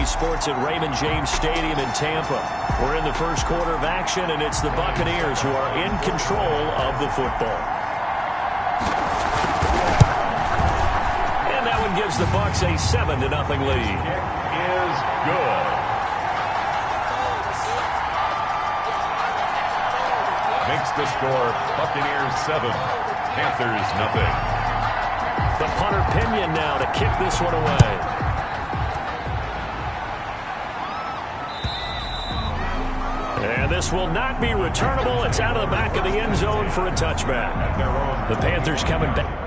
CBS Sports at Raymond James Stadium in Tampa. We're in the first quarter of action, and it's the Buccaneers who are in control of the football. And that one gives the Bucs a 7-0 lead. Kick is good. Makes the score Buccaneers 7, Panthers nothing. The punter Pinion now to kick this one away. And this will not be returnable. It's out of the back of the end zone for a touchback. The Panthers coming back.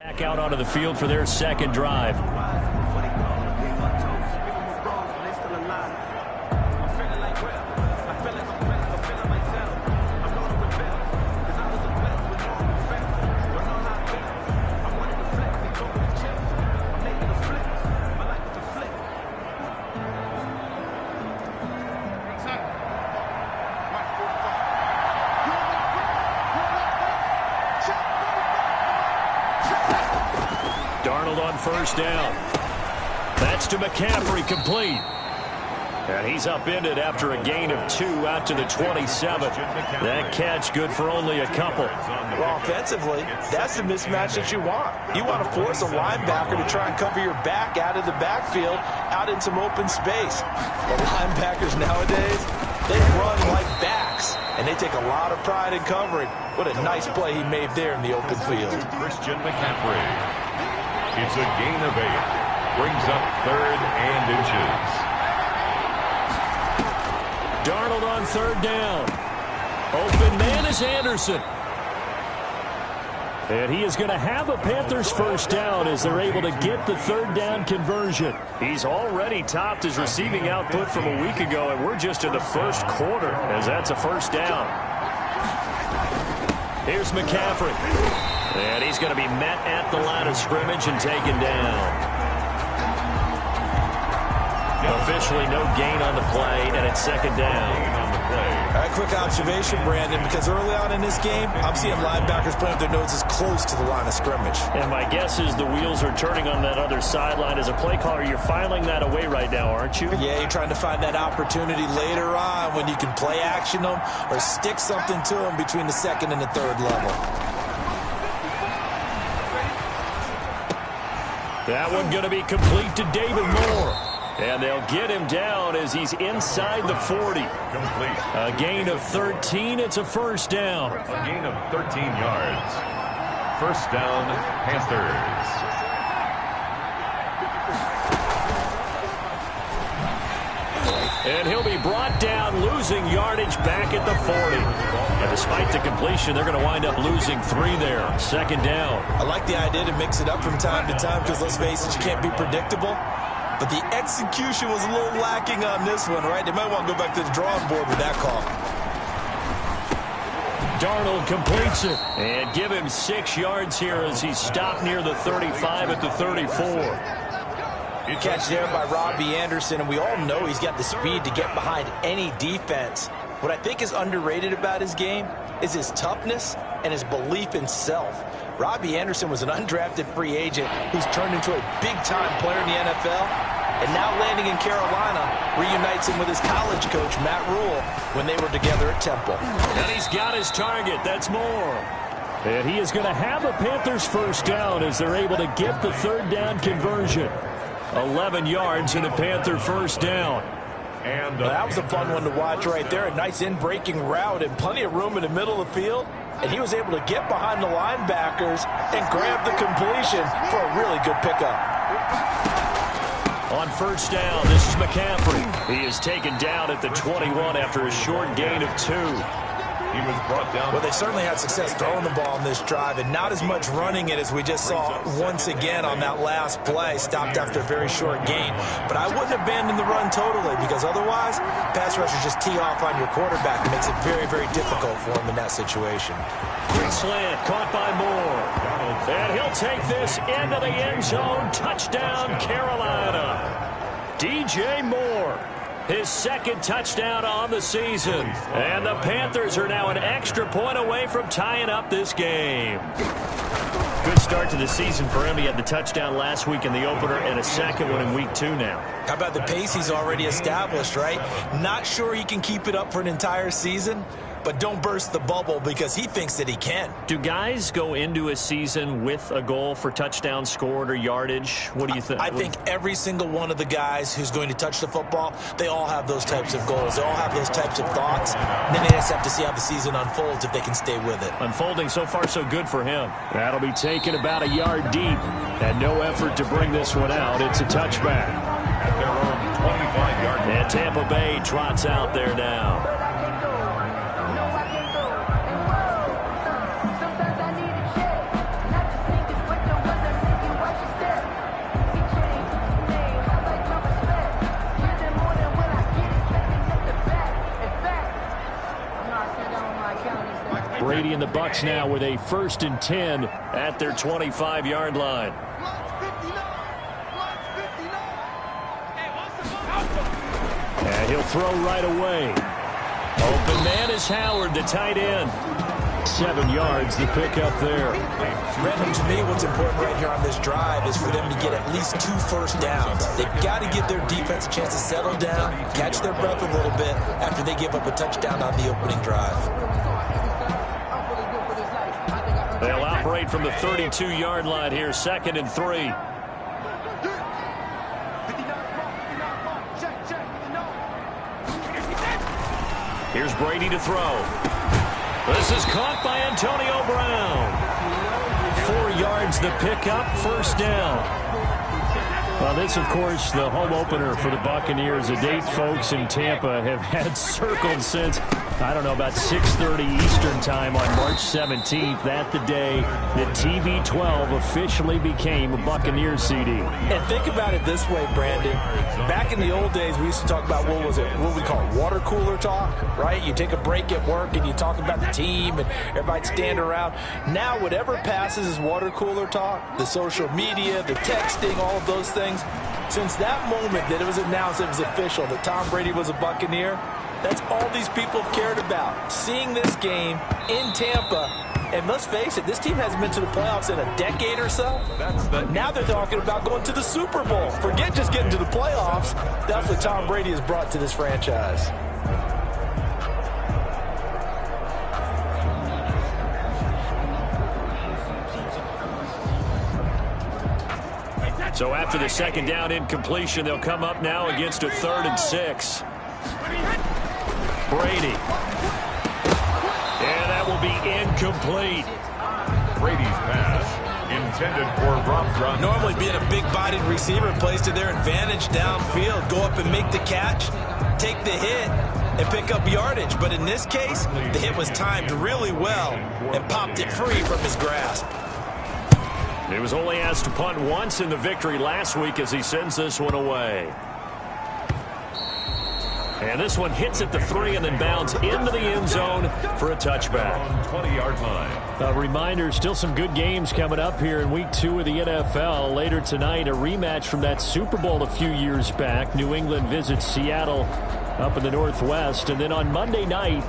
Back out onto the field for their second drive. First down. That's to McCaffrey, complete. And he's upended after a gain of 2 out to the 27. That catch good for only a couple. Well, offensively, that's the mismatch that you want. You want to force a linebacker to try and cover your back out of the backfield, out in some open space. The linebackers nowadays, they run like backs, and they take a lot of pride in covering. What a nice play he made there in the open field. Christian McCaffrey. It's a gain of 8. Brings up 3rd and inches. Darnold on 3rd down. Open man is Anderson. And he is going to have a Panthers first down as they're able to get the 3rd down conversion. He's already topped his receiving output from a week ago, and we're just in the first quarter as that's a first down. Here's McCaffrey. And he's going to be met at the line of scrimmage and taken down. Officially no gain on the play, and it's 2nd down. All right, quick observation, Brandon, because early on in this game, I'm seeing linebackers playing with their noses close to the line of scrimmage. And my guess is the wheels are turning on that other sideline. As a play caller, you're filing that away right now, aren't you? Yeah, you're trying to find that opportunity later on when you can play action them or stick something to them between the 2nd and the 3rd level. That one going to be complete to David Moore. And they'll get him down as he's inside the 40. Complete. A gain of 13. It's a first down. A gain of 13 yards. First down, Panthers. And he'll be brought down, losing yardage back at the 40. And despite the completion, they're going to wind up losing 3 there. 2nd down. I like the idea to mix it up from time to time because, let's face it, you can't be predictable. But the execution was a little lacking on this one, right? They might want to go back to the drawing board with that call. Darnold completes it. And give him 6 yards here as he's stopped near the 35 at the 34. Catch there by Robbie Anderson, and we all know he's got the speed to get behind any defense. What I think is underrated about his game is his toughness and his belief in self. Robbie Anderson was an undrafted free agent who's turned into a big-time player in the NFL, and now landing in Carolina reunites him with his college coach, Matt Rule, when they were together at Temple. And he's got his target. That's Moore. And he is going to have a Panthers first down as they're able to get the 3rd down conversion. 11 yards in a Panther first down. And that was a fun one to watch right there. A nice in-breaking route and plenty of room in the middle of the field. And he was able to get behind the linebackers and grab the completion for a really good pickup. On first down, this is McCaffrey. He is taken down at the 21 after a short gain of 2. He was brought down. Well, they certainly had success throwing the ball in this drive, and not as much running it as we just saw once again on that last play. Stopped after a very short gain. But I wouldn't abandon the run totally, because otherwise, pass rushers just tee off on your quarterback. It makes it very, very difficult for him in that situation. Quick slant, caught by Moore. And he'll take this into the end zone. Touchdown, Carolina. DJ Moore. His second touchdown on the season. And the Panthers are now an extra point away from tying up this game. Good start to the season for him. He had the touchdown last week in the opener and a second one in week 2 now. How about the pace he's already established, right? Not sure he can keep it up for an entire season, but don't burst the bubble because he thinks that he can. Do guys go into a season with a goal for touchdown scored or yardage? What do you think? I think every single one of the guys who's going to touch the football, they all have those types of goals. They all have those types of thoughts. And then they just have to see how the season unfolds if they can stay with it. Unfolding so far so good for him. That'll be taken about a yard deep. And no effort to bring this one out. It's a touchback. At their own 25-yard line. And Tampa Bay trots out there now. Brady and the Bucs now with a 1st and 10 at their 25-yard line. And he'll throw right away. Open man is Howard, the tight end. 7 yards, the pickup there. Brandon, to me, what's important right here on this drive is for them to get at least 2 first downs. They've got to give their defense a chance to settle down, catch their breath a little bit after they give up a touchdown on the opening drive. They'll operate from the 32-yard line here, 2nd and 3. Here's Brady to throw. This is caught by Antonio Brown. 4 yards the pickup, 1st down. Well, this, of course, the home opener for the Buccaneers, a date folks in Tampa have had circled since, I don't know, about 6:30 Eastern time on March 17th. That the day that TB12 officially became a Buccaneers CD. And think about it this way, Brandon. Back in the old days, we used to talk about, what we call water cooler talk, right? You take a break at work and you talk about the team and everybody stand around. Now, whatever passes is water cooler talk, the social media, the texting, all of those things. Since that moment that it was announced, it was official, that Tom Brady was a Buccaneer, that's all these people have cared about. Seeing this game in Tampa, and let's face it, this team hasn't been to the playoffs in a decade or so. Now they're talking about going to the Super Bowl. Forget just getting to the playoffs. That's what Tom Brady has brought to this franchise. So after the 2nd down incompletion, they'll come up now against a 3rd and 6. Brady. And that will be incomplete. Brady's pass intended for Rob Run. Normally being a big-bodied receiver plays to their advantage downfield. Go up and make the catch, take the hit, and pick up yardage. But in this case, the hit was timed really well and popped it free from his grasp. He was only asked to punt once in the victory last week as he sends this one away. And this one hits at the 3 and then bounds into the end zone for a touchback. 20-yard line. A reminder, still some good games coming up here in week 2 of the NFL. Later tonight, a rematch from that Super Bowl a few years back. New England visits Seattle up in the Northwest. And then on Monday night,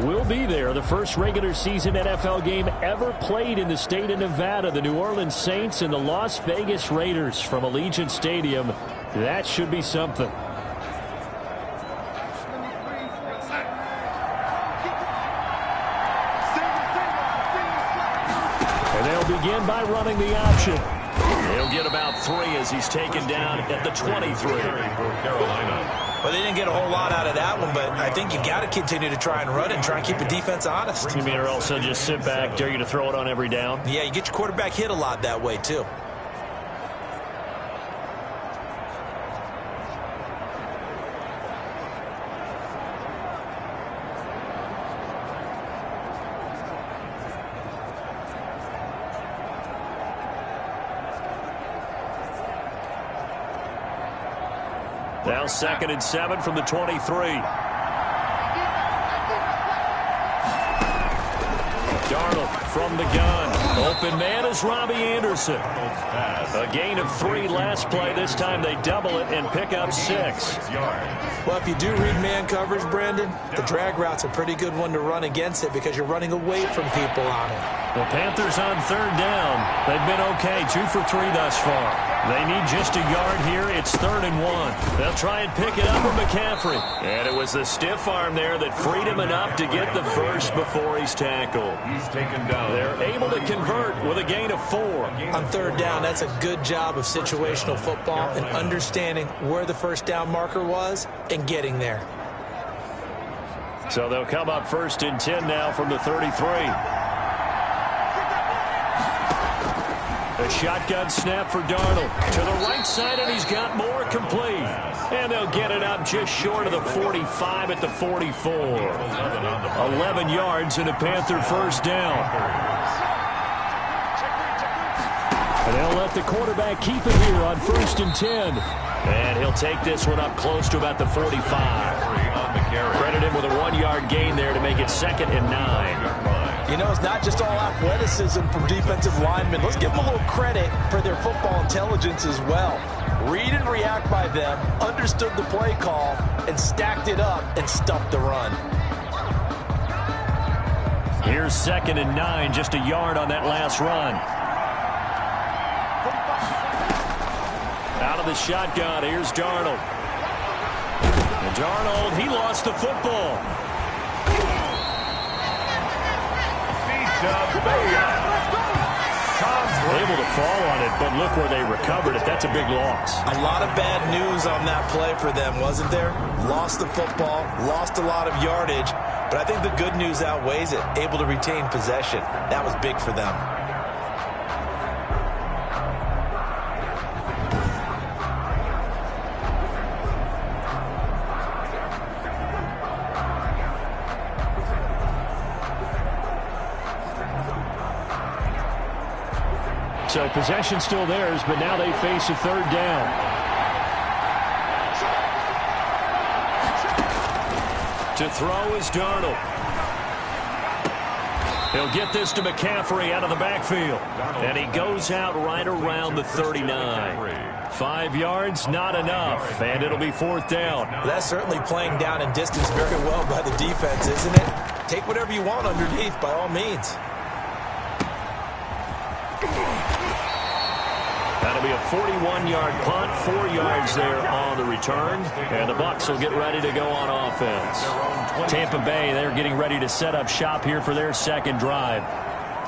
we'll be there. The first regular season NFL game ever played in the state of Nevada. The New Orleans Saints and the Las Vegas Raiders from Allegiant Stadium. That should be something. And they'll begin by running the option. He'll get about 3 as he's taken down at the 23. Carolina. Well, they didn't get a whole lot out of that one, but I think you've got to continue to try and run and try and keep the defense honest. You mean, or also just sit back, dare you to throw it on every down? Yeah, you get your quarterback hit a lot that way, too. Now 2nd and 7 from the 23. Darnold from the gun. Open man is Robbie Anderson. A gain of 3 last play. This time they double it and pick up 6. Well, if you do read man coverage, Brandon, the drag route's a pretty good one to run against it because you're running away from people on it. The Panthers on 3rd down. They've been okay, 2 for 3 thus far. They need just a yard here. It's 3rd and 1. They'll try and pick it up with McCaffrey. And it was the stiff arm there that freed him enough to get the first before he's tackled. He's taken down. They're able to convert with a gain of 4. On 3rd down, that's a good job of situational football and understanding where the first down marker was and getting there. So they'll come up 1st and 10 now from the 33. A shotgun snap for Darnold. To the right side, and he's got more complete. And they'll get it up just short of the 45 at the 44. 11 yards and a Panther first down. And they'll let the quarterback keep it here on 1st and 10. And he'll take this one up close to about the 45. Credit him with a 1-yard gain there to make it 2nd and 9. You know, it's not just all athleticism from defensive linemen. Let's give them a little credit for their football intelligence as well. Read and react by them, understood the play call, and stacked it up and stuffed the run. Here's 2nd and 9, just a yard on that last run. Out of the shotgun, here's Darnold. And Darnold, he lost the football. Able to fall on it, but look where they recovered it. That's a big loss. A lot of bad news on that play for them, wasn't there? Lost the football, lost a lot of yardage, but I think the good news outweighs it. Able to retain possession. That was big for them. So possession still theirs, but now they face a 3rd down. To throw is Darnold. He'll get this to McCaffrey out of the backfield. And he goes out right around the 39. 5 yards, not enough. And it'll be 4th down. That's certainly playing down in distance very well by the defense, isn't it? Take whatever you want underneath by all means. That'll be a 41-yard punt, 4 yards there on the return. And the Bucs will get ready to go on offense. Tampa Bay, they're getting ready to set up shop here for their 2nd drive.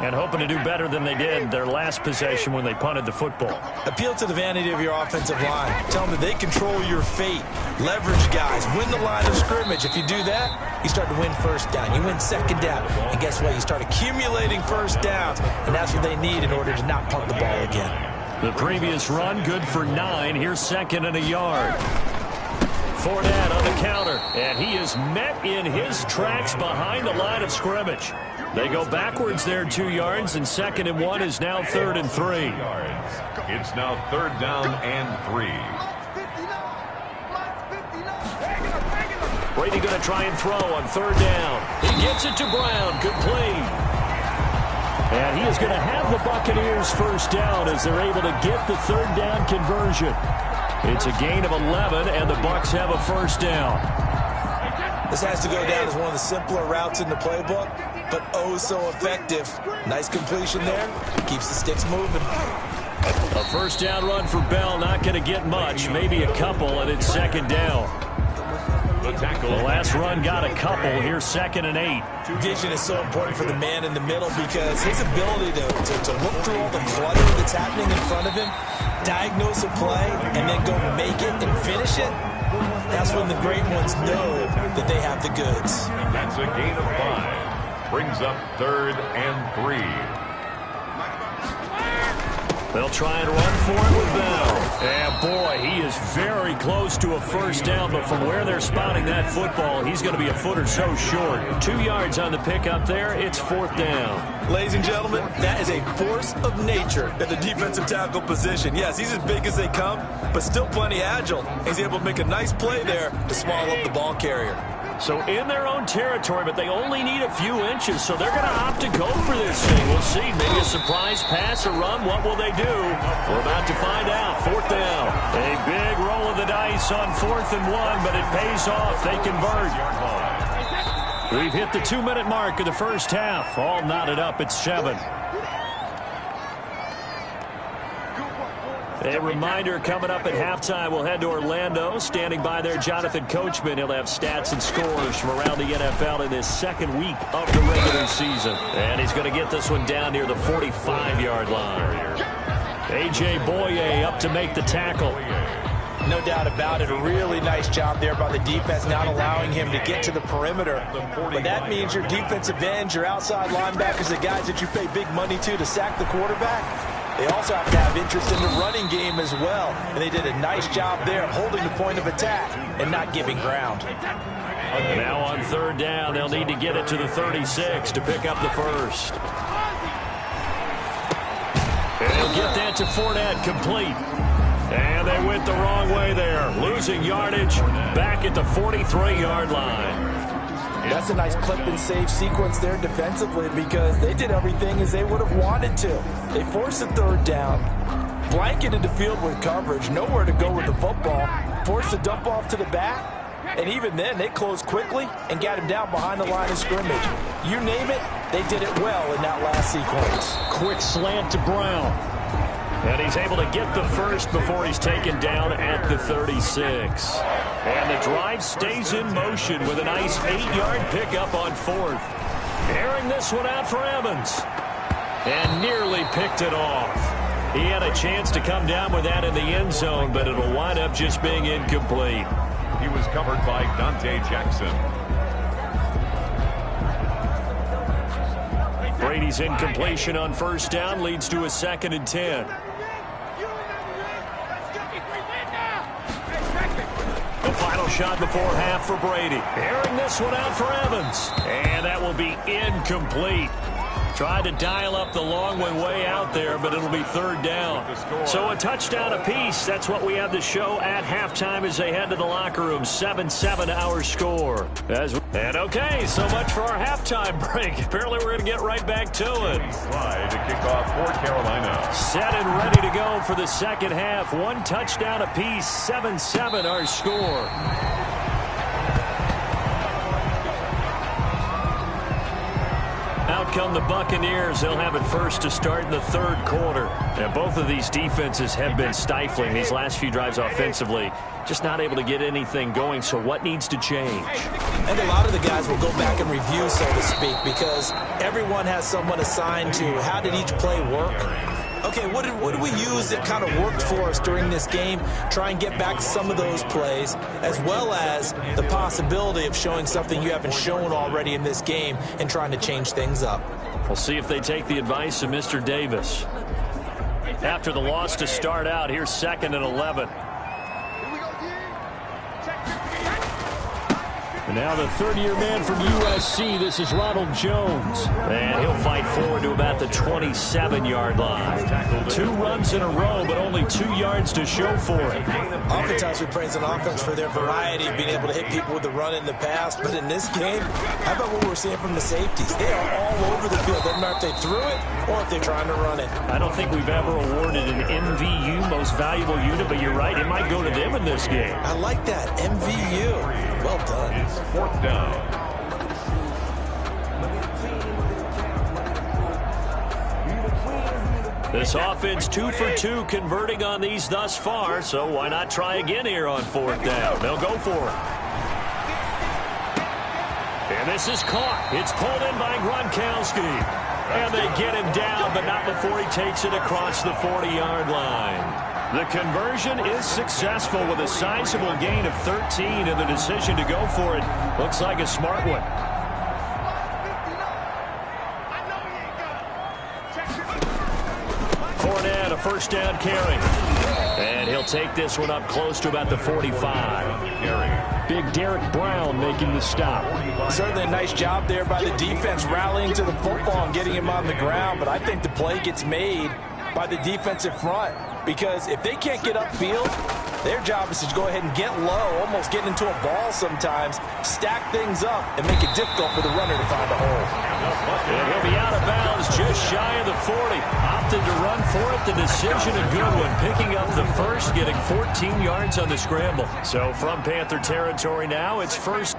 And hoping to do better than they did their last possession when they punted the football. Appeal to the vanity of your offensive line. Tell them that they control your fate. Leverage guys. Win the line of scrimmage. If you do that, you start to win 1st down. You win 2nd down. And guess what? You start accumulating 1st downs. And that's what they need in order to not punt the ball again. The previous run, good for 9. Here's 2nd and a yard. Fournette on the counter, and he is met in his tracks behind the line of scrimmage. They go backwards there 2 yards, and 2nd and 1 is now 3rd and 3. It's now 3rd down and 3. Brady going to try and throw on 3rd down. He gets it to Brown, complete. And he is going to have the Buccaneers 1st down as they're able to get the 3rd down conversion. It's a gain of 11, and the Bucs have a 1st down. This has to go down as one of the simpler routes in the playbook, but oh so effective. Nice completion there. Keeps the sticks moving. A 1st down run for Bell, not going to get much, maybe a couple, and it's 2nd down. The last run got a couple. Here's 2nd and 8. Vision is so important for the man in the middle because his ability to look through all the clutter that's happening in front of him, diagnose a play, and then go make it and finish it, that's when the great ones know that they have the goods. That's a gain of 5. Brings up 3rd and 3. They'll try and run for it with Bell. And boy, he is very close to a first down, but from where they're spotting that football, he's going to be a foot or so short. 2 yards on the pickup there. It's 4th down. Ladies and gentlemen, that is a force of nature at the defensive tackle position. Yes, he's as big as they come, but still plenty agile. He's able to make a nice play there to swallow up the ball carrier. So in their own territory, but they only need a few inches, so they're going to opt to go for this thing. We'll see. Maybe a surprise pass or run. What will they do? We're about to find out. 4th down. A big roll of the dice on 4th and 1, but it pays off. They convert. We've hit the 2-minute mark of the first half. All knotted up at 7. A reminder, coming up at halftime, we'll head to Orlando. Standing by there, Jonathan Coachman. He'll have stats and scores from around the NFL in his second week of the regular season. And he's going to get this one down near the 45-yard line. A.J. Boye up to make the tackle. No doubt about it. A really nice job there by the defense, not allowing him to get to the perimeter. But that means your defensive ends, your outside linebackers, the guys that you pay big money to sack the quarterback, they also have to have interest in the running game as well. And they did a nice job there holding the point of attack and not giving ground. Now on 3rd down, they'll need to get it to the 36 to pick up the first. And he'll get that to Fournette, complete. And they went the wrong way there. Losing yardage back at the 43-yard line. That's a nice clip and save sequence there defensively because they did everything as they would have wanted to. They forced the 3rd down, blanketed the field with coverage, nowhere to go with the football, forced the dump off to the back, and even then they closed quickly and got him down behind the line of scrimmage. You name it, they did it well in that last sequence. Quick slant to Brown. And he's able to get the first before he's taken down at the 36. And the drive stays in motion with a nice 8-yard pickup on 4th. Airing this one out for Evans. And nearly picked it off. He had a chance to come down with that in the end zone, but it'll wind up just being incomplete. He was covered by Dante Jackson. Brady's incompletion on 1st down leads to a 2nd and 10. The final shot before half for Brady. Airing this one out for Evans. And that will be incomplete. Tried to dial up the long one way out there, but it'll be 3rd down. So a touchdown apiece. That's what we have to show at halftime as they head to the locker room. 7-7 our score. And okay, so much for our halftime break. Apparently we're going to get right back to it. Slide to kick off for Carolina. Set and ready to go for the second half. 1 touchdown apiece. 7-7 our score. Out come the Buccaneers. They'll have it first to start in the 3rd quarter. Now, both of these defenses have been stifling these last few drives offensively. Just not able to get anything going, so what needs to change? And a lot of the guys will go back and review, so to speak, because everyone has someone assigned to how did each play work. Okay, what did we use that kind of worked for us during this game? Try and get back to some of those plays, as well as the possibility of showing something you haven't shown already in this game and trying to change things up. We'll see if they take the advice of Mr. Davis. After the loss to start out, here's 2nd and 11. And now the 3rd-year man from USC, this is Ronald Jones. And he'll fight forward to about the 27-yard line. 2 runs in a row, but only 2 yards to show for it. Oftentimes we praise an offense for their variety, being able to hit people with the run in the past. But in this game, how about what we're seeing from the safeties? They are all over the field. Doesn't matter if they threw it or if they're trying to run it. I don't think we've ever awarded an MVU, most valuable unit, but you're right, it might go to them in this game. I like that, MVU. Well done. It's 4th down. This offense 2 for 2 converting on these thus far, so why not try again here on 4th down? They'll go for it. And this is caught. It's pulled in by Gronkowski. And they get him down, but not before he takes it across the 40-yard line. The conversion is successful with a sizable gain of 13, and the decision to go for it looks like a smart one. Fournette, a 1st down carry. And he'll take this one up close to about the 45. Big Derek Brown making the stop. Certainly a nice job there by the defense rallying to the football and getting him on the ground, but I think the play gets made by the defensive front because if they can't get upfield, their job is to go ahead and get low, almost get into a ball sometimes, stack things up, and make it difficult for the runner to find a hole. And he'll be out of bounds just shy of the 40. Opted to run for it. The decision, a good one. Picking up the first, getting 14 yards on the scramble. So from Panther territory now, it's first.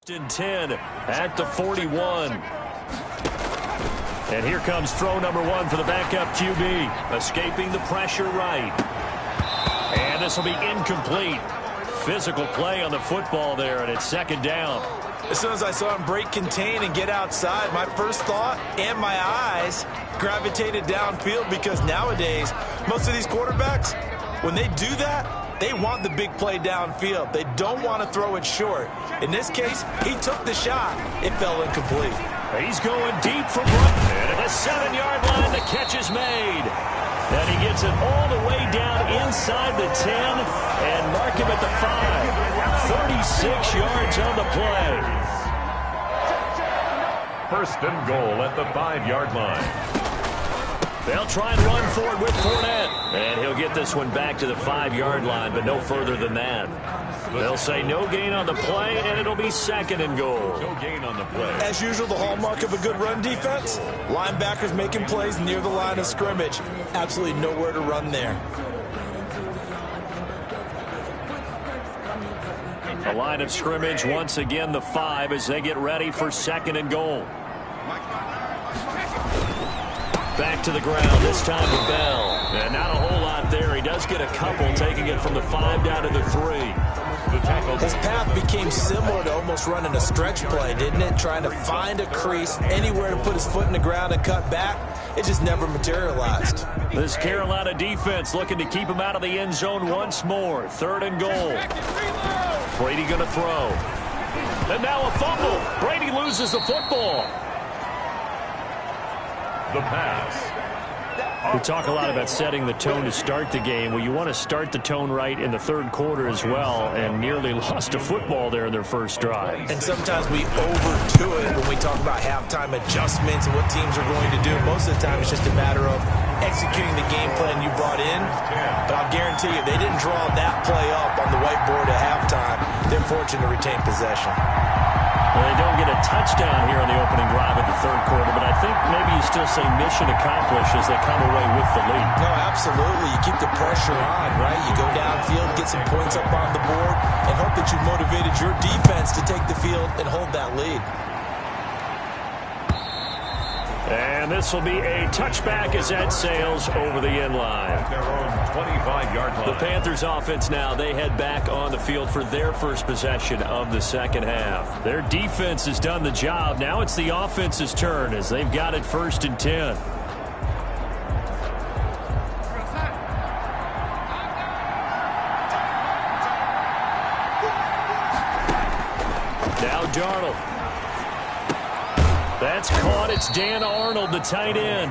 In 10 at the 41. And here comes throw number one for the backup QB. Escaping the pressure right. And this will be incomplete. Physical play on the football there, and it's second down. As soon as I saw him break contain and get outside, my first thought and my eyes gravitated downfield because nowadays, most of these quarterbacks, when they do that, they want the big play downfield. They don't want to throw it short. In this case, he took the shot. It fell incomplete. He's going deep from right. And at the 7-yard line, the catch is made. And he gets it all the way down inside the 10 and mark him at the 5. 36 yards on the play. First and goal at the 5-yard line. They'll try and run for it with Fournette. And he'll get this one back to the 5-yard line, but no further than that. They'll say no gain on the play, and it'll be second and goal. No gain on the play. As usual, the hallmark of a good run defense, linebackers making plays near the line of scrimmage. Absolutely nowhere to run there. The line of scrimmage, once again, the 5 as they get ready for second and goal. Back to the ground, this time to Bell. And not a whole lot there. He does get a couple, taking it from the 5 down to the 3. His path became similar to almost running a stretch play, didn't it? Trying to find a crease, anywhere to put his foot in the ground and cut back. It just never materialized. This Carolina defense looking to keep him out of the end zone once more. 3rd and goal. Brady going to throw. And now a fumble. Brady loses the football. The pass. We talk a lot about setting the tone to start the game. Well, you want to start the tone right in the 3rd quarter as well, and nearly lost a football there in their first drive. And sometimes we overdo it when we talk about halftime adjustments and what teams are going to do. Most of the time it's just a matter of executing the game plan you brought in. But I'll guarantee you, they didn't draw that play up on the whiteboard at halftime. They're fortunate to retain possession. Well, they don't get a touchdown here on the opening drive of the 3rd quarter, but I think maybe you still say mission accomplished as they come away with the lead. No, absolutely. You keep the pressure on, right? You go downfield, get some points up on the board, and hope that you've motivated your defense to take the field and hold that lead. And this will be a touchback as that sails over the end line. At their own 25-yard line. The Panthers offense now, they head back on the field for their first possession of the 2nd half. Their defense has done the job. Now it's the offense's turn as they've got it 1st and 10. Now Darnold. That's caught. It's Dan Arnold, the tight end.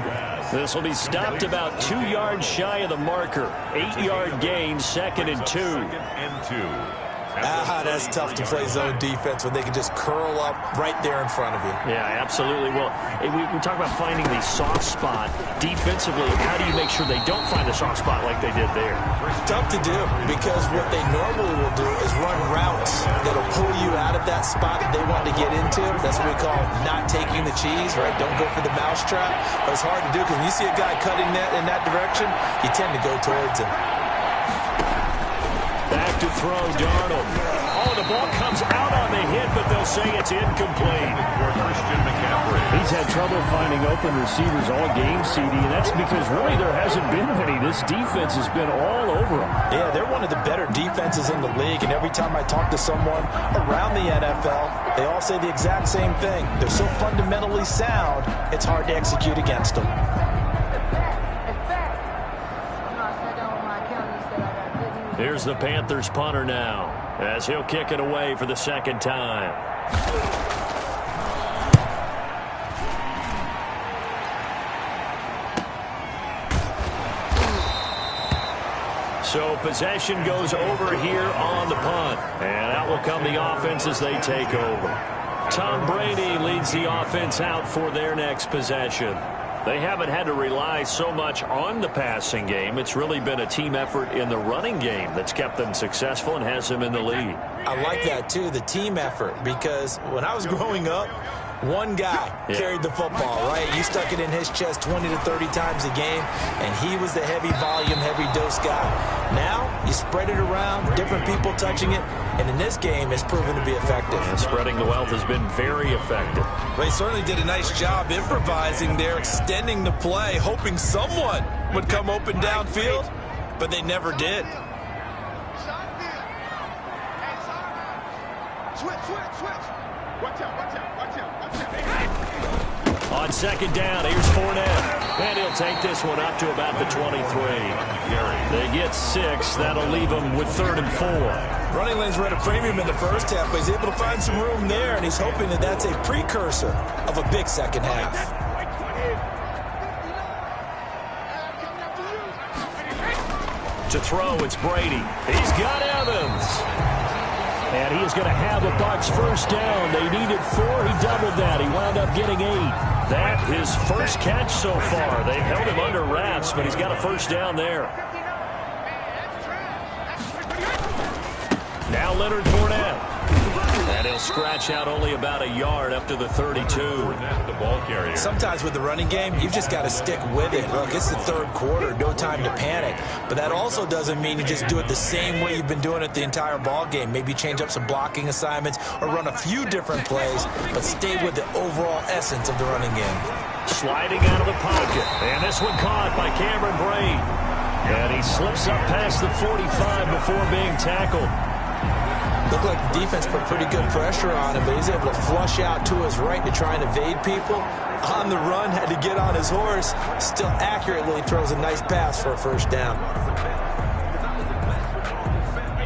This will be stopped about 2 yards shy of the marker. 8-yard gain, 2nd and 2. That's tough to play zone defense when they can just curl up right there in front of you. Yeah, absolutely. Well, we talk about finding the soft spot defensively. How do you make sure they don't find the soft spot like they did there? Tough to do, because what they normally will do is run routes that'll pull you out of that spot that they want to get into. That's what we call not taking the cheese, right? Don't go for the mousetrap. But it's hard to do because when you see a guy cutting that in that direction, you tend to go towards him. Back to throw, Darnold. Oh, the ball comes out on the hit, but they'll say it's incomplete. He's had trouble finding open receivers all game, CD, and that's because really there hasn't been many. This defense has been all over them. Yeah, they're one of the better defenses in the league, and every time I talk to someone around the NFL, they all say the exact same thing. They're so fundamentally sound, it's hard to execute against them. Here's the Panthers punter now, as he'll kick it away for the 2nd time. So possession goes over here on the punt, and out will come the offense as they take over. Tom Brady leads the offense out for their next possession. They haven't had to rely so much on the passing game. It's really been a team effort in the running game that's kept them successful and has them in the lead. I like that, too, the team effort, because when I was growing up, one guy carried the football, right? You stuck it in his chest 20 to 30 times a game, and he was the heavy volume, heavy dose guy. Now, you spread it around, different people touching it, and in this game, it's proven to be effective. And spreading the wealth has been very effective. Well, he certainly did a nice job improvising there, extending the play, hoping someone would come open downfield, but they never did. On 2nd down, here's Fournette. And he'll take this one up to about the 23. They get 6. That'll leave them with 3rd and 4. Running lanes were at a premium in the first half, but he's able to find some room there, and he's hoping that that's a precursor of a big second half. To throw, it's Brady. He's got Evans. And he is going to have the Bucs first down. They needed 4. He doubled that. He wound up getting 8. That his first catch so far. They've held him under wraps, but he's got a first down there. Now Leonard Fournette. And he'll scratch out only about a yard up to the 32. Sometimes with the running game, you've just got to stick with it. Look, it's the third quarter, no time to panic. But that also doesn't mean you just do it the same way you've been doing it the entire ball game. Maybe change up some blocking assignments or run a few different plays, but stay with the overall essence of the running game. Sliding out of the pocket. And this one caught by Cameron Braid. And he slips up past the 45 before being tackled. Looked like the defense put pretty good pressure on him, but he's able to flush out to his right to try and evade people. On the run, had to get on his horse. Still accurately throws a nice pass for a first down.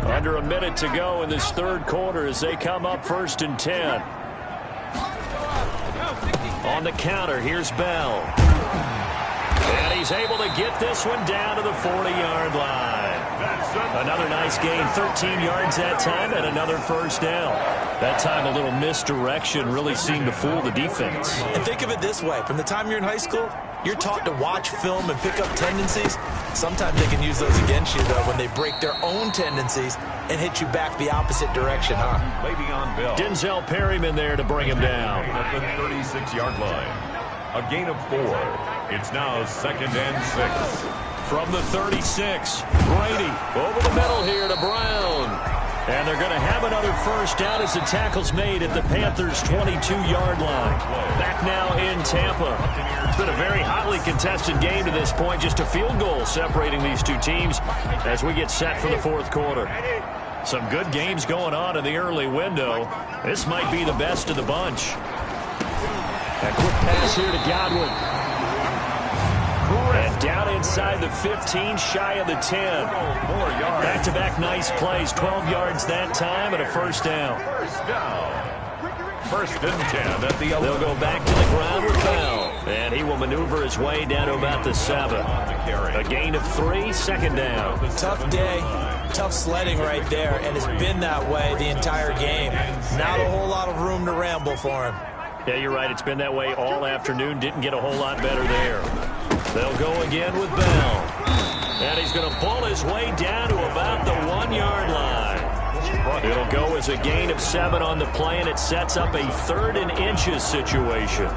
Under a minute to go in this third quarter as they come up 1st and 10. On the counter, here's Bell. And he's able to get this one down to the 40-yard line. Another nice gain, 13 yards that time, and another first down. That time a little misdirection really seemed to fool the defense. And think of it this way. From the time you're in high school, you're taught to watch film and pick up tendencies. Sometimes they can use those against you, though, when they break their own tendencies and hit you back the opposite direction, huh? Le'Veon Bell. Denzel Perryman there to bring him down. At the 36-yard line. A gain of 4. It's now 2nd and 6. From the 36, Brady over the middle here to Brown. And they're going to have another first down as the tackle's made at the Panthers' 22-yard line. Back now in Tampa. It's been a very hotly contested game to this point. Just a field goal separating these two teams as we get set for the fourth quarter. Some good games going on in the early window. This might be the best of the bunch. A quick pass here to Godwin. And down inside the 15, shy of the 10. Back-to-back nice plays, 12 yards that time, and a first down. First and 10 at the 11. They'll go back to the ground with Bell. And he will maneuver his way down to about the 7. A gain of 3, second down. Tough day, tough sledding right there, and it's been that way the entire game. Not a whole lot of room to ramble for him. Yeah, you're right. It's been that way all afternoon. Didn't get a whole lot better there. They'll go again with Bell. And he's going to pull his way down to about the 1-yard line. It'll go as a gain of 7 on the play, and it sets up a 3rd and inches situation.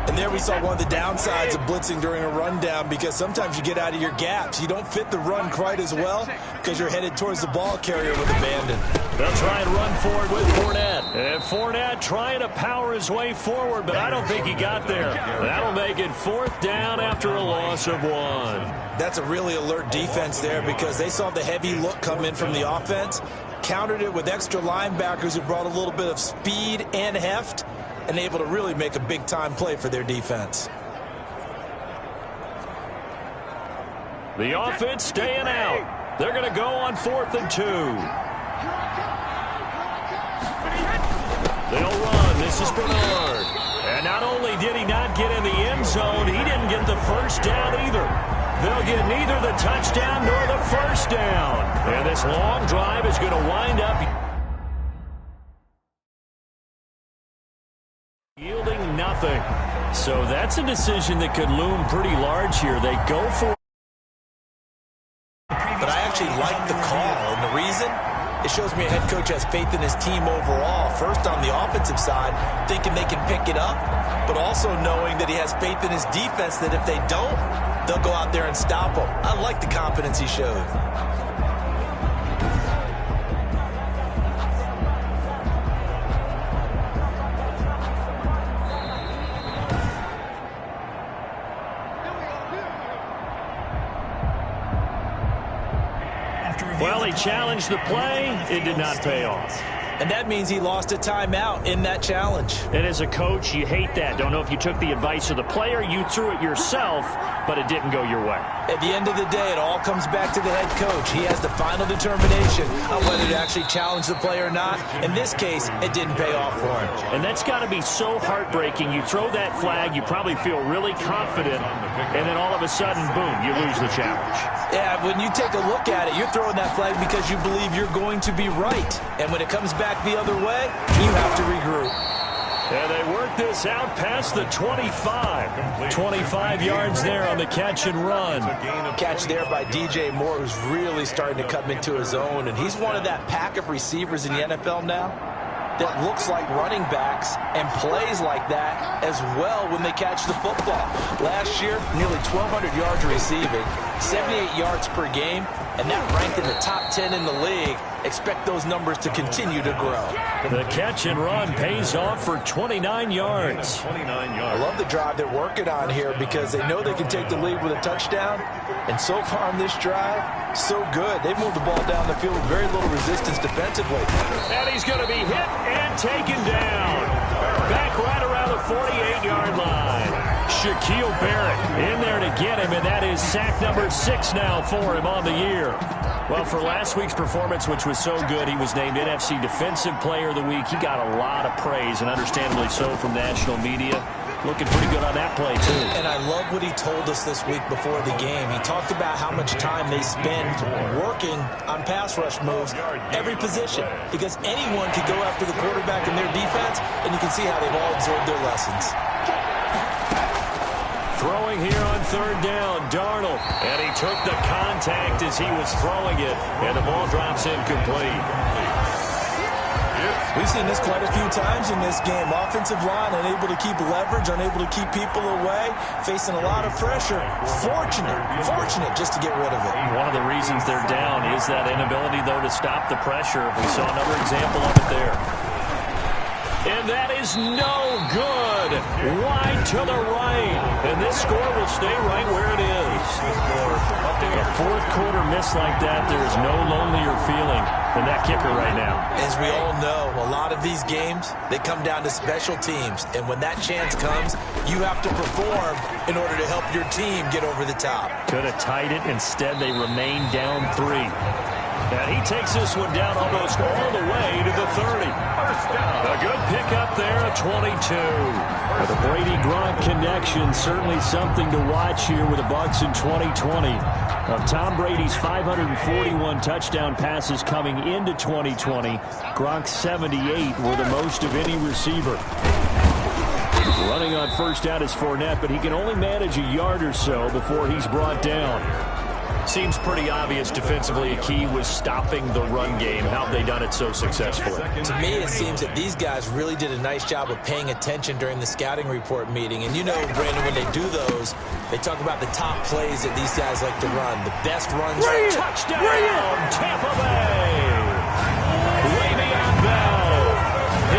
And there we saw one of the downsides of blitzing during a rundown, because sometimes you get out of your gaps. You don't fit the run quite as well because you're headed towards the ball carrier with abandon. They'll try and run forward with Fournette. And Fournette trying to power his way forward, but I don't think he got there. That'll make it 4th down after a loss of 1. That's a really alert defense there, because they saw the heavy look come in from the offense, countered it with extra linebackers who brought a little bit of speed and heft, and able to really make a big-time play for their defense. The offense staying out. They're going to go on 4th and 2. They'll run. This is Bernard. And not only did he not get in the end zone, he didn't get the first down either. They'll get neither the touchdown nor the first down. And this long drive is going to wind up yielding nothing. So that's a decision that could loom pretty large here. They go for it. But I actually like the call, and the reason? It shows me a head coach has faith in his team overall. First, on the offensive side, thinking they can pick it up, but also knowing that he has faith in his defense that if they don't, they'll go out there and stop them. I like the confidence he showed. Well, he challenged the play. It did not pay off. And that means he lost a timeout in that challenge. And as a coach, you hate that. Don't know if you took the advice of the player, you threw it yourself, but it didn't go your way. At the end of the day, it all comes back to the head coach. He has the final determination on whether to actually challenge the play or not. In this case, it didn't pay off for him. And that's got to be so heartbreaking. You throw that flag, you probably feel really confident, and then all of a sudden, boom, you lose the challenge. Yeah, when you take a look at it, you're throwing that flag because you believe you're going to be right. And when it comes back the other way, you have to regroup. And they work this out past the 25. 25 yards there on the catch and run. Catch there by DJ Moore, who's really starting to come into his own. And he's one of that pack of receivers in the NFL now that looks like running backs and plays like that as well when they catch the football. Last year, nearly 1,200 yards receiving, 78 yards per game, and that ranked in the top 10 in the league. Expect those numbers to continue to grow. The catch and run pays off for 29 yards. I love the drive they're working on here because they know they can take the lead with a touchdown. And so far on this drive, so good. They've moved the ball down the field with very little resistance defensively. And he's going to be hit and taken down. Back right around the 48-yard line. Shaquille Barrett in there to get him, and that is sack number 6 now for him on the year. Well, for last week's performance, which was so good, he was named NFC Defensive Player of the Week. He got a lot of praise, and understandably so, from national media. Looking pretty good on that play, too. And I love what he told us this week before the game. He talked about how much time they spend working on pass rush moves, every position, because anyone could go after the quarterback in their defense, and you can see how they've all absorbed their lessons. Throwing here on third down, Darnold. And he took the contact as he was throwing it, and the ball drops incomplete. We've seen this quite a few times in this game. Offensive line unable to keep leverage, unable to keep people away, facing a lot of pressure. Fortunate just to get rid of it. One of the reasons they're down is that inability, though, to stop the pressure. We saw another example of it there. And that is no good. Wide to the right. And this score will stay right where it is. A fourth quarter miss like that, there is no lonelier feeling than that kicker right now. As we all know, a lot of these games, they come down to special teams. And when that chance comes, you have to perform in order to help your team get over the top. Could have tied it. Instead, they remain down 3. And he takes this one down almost all the way to the 30. A good pickup there at 22. With a Brady-Gronk connection, certainly something to watch here with the Bucs in 2020. Of Tom Brady's 541 touchdown passes coming into 2020, Gronk's 78 were the most of any receiver. Running on first down is Fournette, but he can only manage a yard or so before he's brought down. Seems pretty obvious defensively a key was stopping the run game. How have they done it so successfully? To me, it seems that these guys really did a nice job of paying attention during the scouting report meeting. And you know, Brandon, when they do those, they talk about the top plays that these guys like to run. The best runs. Touchdown, Tampa Bay. Le'Veon Bell.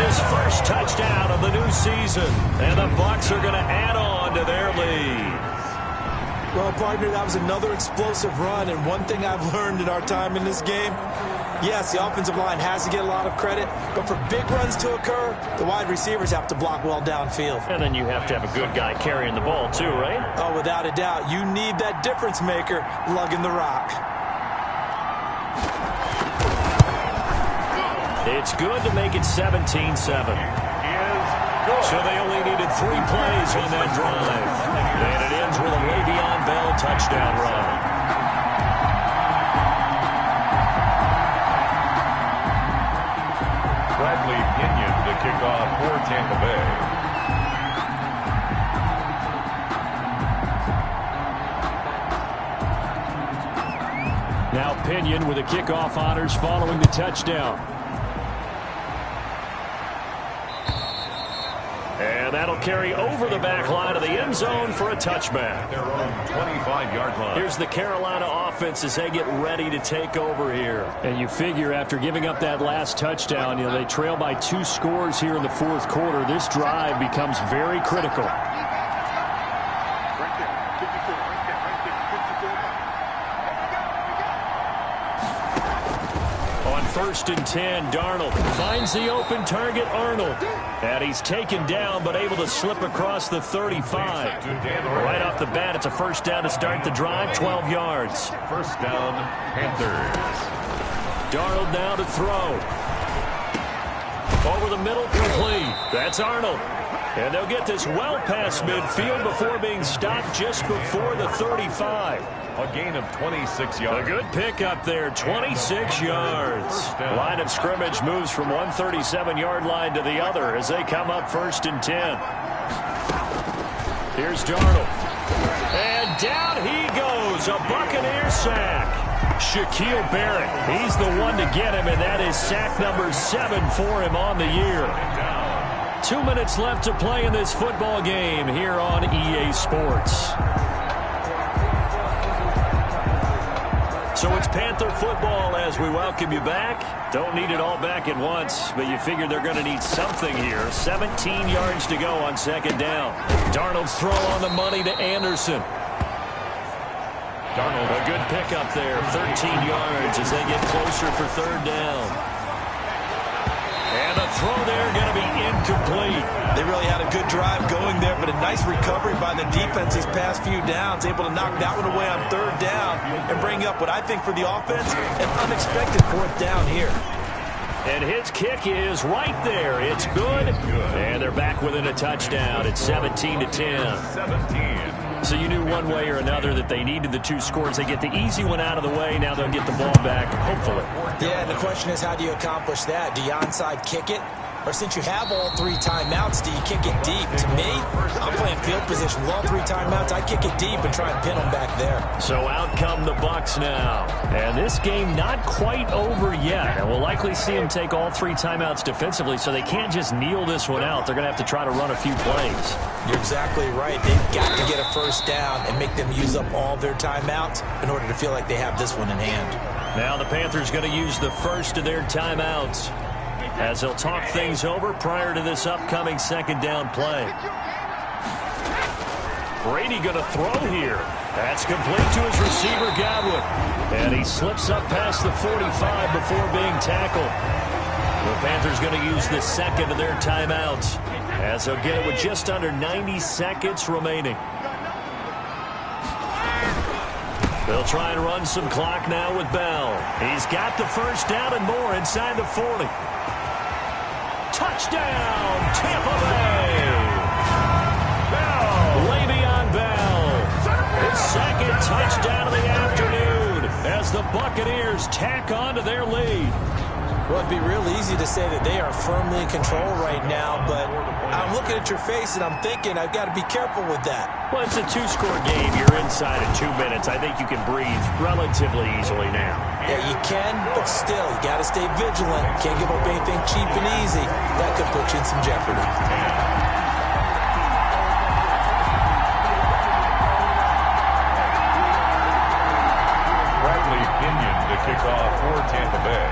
His first touchdown of the new season. And the Bucs are going to add on to their lead. Well, partner, that was another explosive run, and one thing I've learned in our time in this game, yes, the offensive line has to get a lot of credit, but for big runs to occur, the wide receivers have to block well downfield. And then you have to have a good guy carrying the ball too, right? Oh, without a doubt. You need that difference maker lugging the rock. It's good to make it 17-7. So they only needed 3 plays on that drive. And it ends with a Le'Veon Bell touchdown run. Bradley Pinion to kick off for Tampa Bay. Now Pinion with the kickoff honors following the touchdown. And that'll carry over the back line of the end zone for a touchback. Their own 25-yard line. Here's the Carolina offense as they get ready to take over here. And you figure after giving up that last touchdown, they trail by 2 scores here in the fourth quarter. This drive becomes very critical. First and 10, Darnold finds the open target, Arnold. And he's taken down, but able to slip across the 35. Right off the bat, it's a first down to start the drive, 12 yards. First down, Panthers. Darnold now to throw. Over the middle, complete. That's Arnold. And they'll get this well past midfield before being stopped just before the 35. A gain of 26 yards. A good pickup there, 26 yards. Line of scrimmage moves from one 37-yard line to the other as they come up first and 10. Here's Darnold. And down he goes, a Buccaneer sack. Shaquille Barrett, he's the one to get him, and that is sack number 7 for him on the year. 2 minutes left to play in this football game here on EA Sports. So it's Panther football as we welcome you back. Don't need it all back at once, but you figure they're going to need something here. 17 yards to go on second down. Darnold's throw on the money to Anderson. Darnold, a good pickup there. 13 yards as they get closer for third down. And the throw there going to be incomplete. They really had a good drive going there, but a nice recovery by the defense these past few downs, able to knock that one away on third down and bring up what I think for the offense, an unexpected fourth down here. And his kick is right there. It's good. And they're back within a touchdown. It's 17-10. 17. So you knew one way or another that they needed the 2 scores. They get the easy one out of the way. Now they'll get the ball back, hopefully. Yeah, and the question is, how do you accomplish that? Do you onside kick it? Or since you have all 3 timeouts, do you kick it deep? To me, I'm playing field position. With all 3 timeouts, I kick it deep and try and pin them back there. So out come the Bucs now. And this game not quite over yet. And we'll likely see them take all 3 timeouts defensively, so they can't just kneel this one out. They're going to have to try to run a few plays. You're exactly right. They've got to get a first down and make them use up all their timeouts in order to feel like they have this one in hand. Now the Panthers going to use the first of their timeouts as they'll talk things over prior to this upcoming second down play. Brady going to throw here. That's complete to his receiver, Godwin. And he slips up past the 45 before being tackled. The Panthers going to use the second of their timeouts as they'll get it with just under 90 seconds remaining. They'll try and run some clock now with Bell. He's got the first down and more inside the 40. Touchdown, Tampa Bay! Bell. Le'Veon Bell. His second touchdown of the afternoon as the Buccaneers tack on to their lead. Well, it'd be real easy to say that they are firmly in control right now, but I'm looking at your face and I'm thinking I've got to be careful with that. Well, it's a 2-score game. You're inside in 2 minutes. I think you can breathe relatively easily now. Yeah, you can, but still, you got to stay vigilant. Can't give up anything cheap and easy. That could put you in some jeopardy. Bradley Pinion to kick off for Tampa Bay.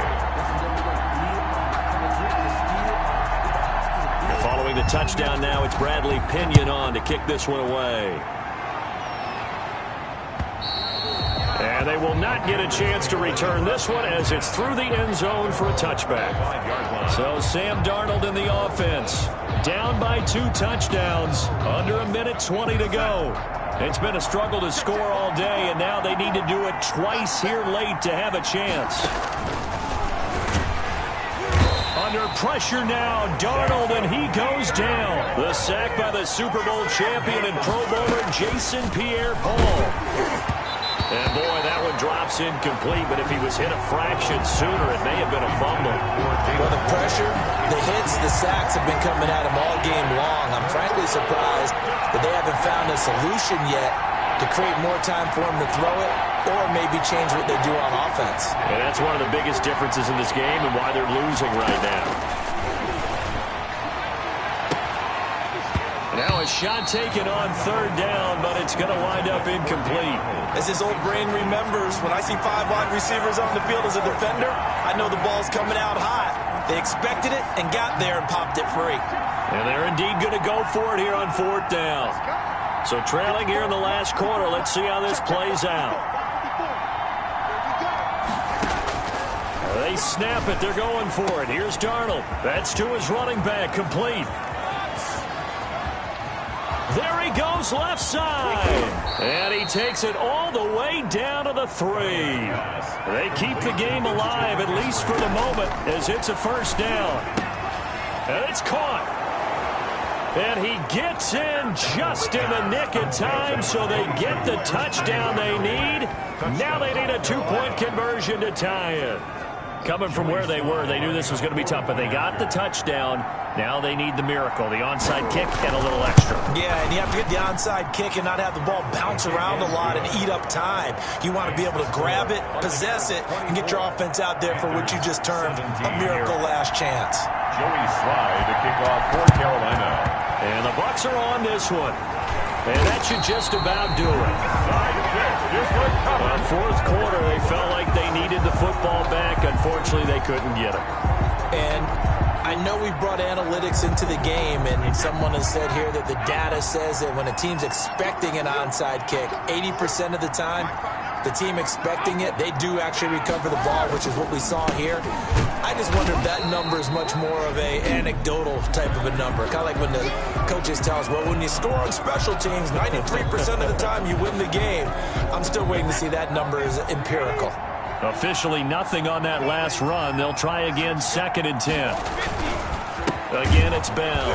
Following the touchdown now, it's Bradley Pinion on to kick this one away. And they will not get a chance to return this one as it's through the end zone for a touchback. So Sam Darnold in the offense, down by 2 touchdowns, under 1:20 to go. It's been a struggle to score all day, and now they need to do it twice here late to have a chance. Under pressure now, Darnold, and he goes down. The sack by the Super Bowl champion and Pro Bowler Jason Pierre-Paul. And boy, that one drops incomplete, but if he was hit a fraction sooner, it may have been a fumble. Well, the pressure, the hits, the sacks have been coming at him all game long. I'm frankly surprised that they haven't found a solution yet to create more time for him to throw it, or maybe change what they do on offense. And that's one of the biggest differences in this game and why they're losing right now. Now a shot taken on third down, but it's going to wind up incomplete. As his old brain remembers, when I see 5 wide receivers on the field as a defender, I know the ball's coming out hot. They expected it and got there and popped it free. And they're indeed going to go for it here on fourth down. So trailing here in the last quarter, let's see how this plays out. They snap it. They're going for it. Here's Darnold. That's to his running back. Complete. There he goes left side. And he takes it all the way down to the 3. They keep the game alive, at least for the moment, as it's a first down. And it's caught. And he gets in just in the nick of time, so they get the touchdown they need. Now they need a 2-point conversion to tie it. Coming from where they were, they knew this was going to be tough, but they got the touchdown. Now they need the miracle, the onside kick and a little extra. Yeah, and you have to get the onside kick and not have the ball bounce around a lot and eat up time. You want to be able to grab it, possess it, and get your offense out there for what you just termed a miracle last chance. Joey Slye to kick off for Carolina. And the Bucs are on this one. And that should just about do it. Fourth quarter, they felt like they needed the football back. Unfortunately, they couldn't get it. And I know we brought analytics into the game, and someone has said here that the data says that when a team's expecting an onside kick, 80% of the time, the team expecting it, they do actually recover the ball, which is what we saw here. I just wonder if that number is much more of a anecdotal type of a number. Kind of like when the coaches tell us, well, when you score on special teams, 93% of the time you win the game. I'm still waiting to see that number is empirical. Officially nothing on that last run. They'll try again, 2nd and 10. Again, it's Bell.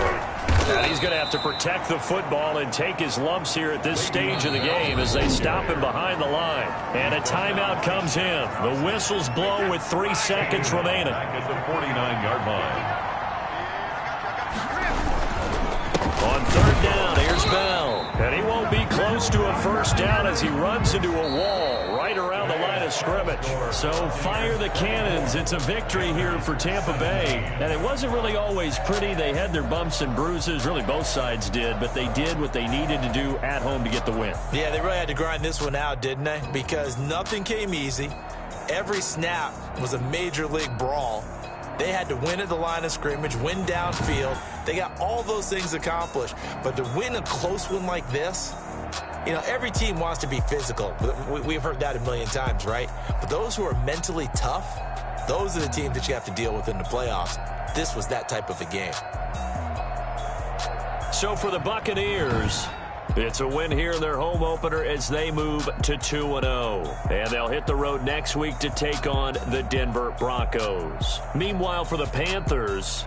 And he's going to have to protect the football and take his lumps here at this stage of the game as they stop him behind the line. And a timeout comes in. The whistles blow with 3 seconds remaining. At the 49-yard line. On 3rd down, here's Bell. And he won't be close to a first down as he runs into a wall right around the line of scrimmage. So fire the cannons. It's a victory here for Tampa Bay. And it wasn't really always pretty. They had their bumps and bruises. Really, both sides did. But they did what they needed to do at home to get the win. Yeah, they really had to grind this one out, didn't they? Because nothing came easy. Every snap was a major league brawl. They had to win at the line of scrimmage, win downfield. They got all those things accomplished. But to win a close one like this, you know, every team wants to be physical. We've heard that a million times, right? But those who are mentally tough, those are the teams that you have to deal with in the playoffs. This was that type of a game. So for the Buccaneers, it's a win here in their home opener as they move to 2-0. And they'll hit the road next week to take on the Denver Broncos. Meanwhile, for the Panthers,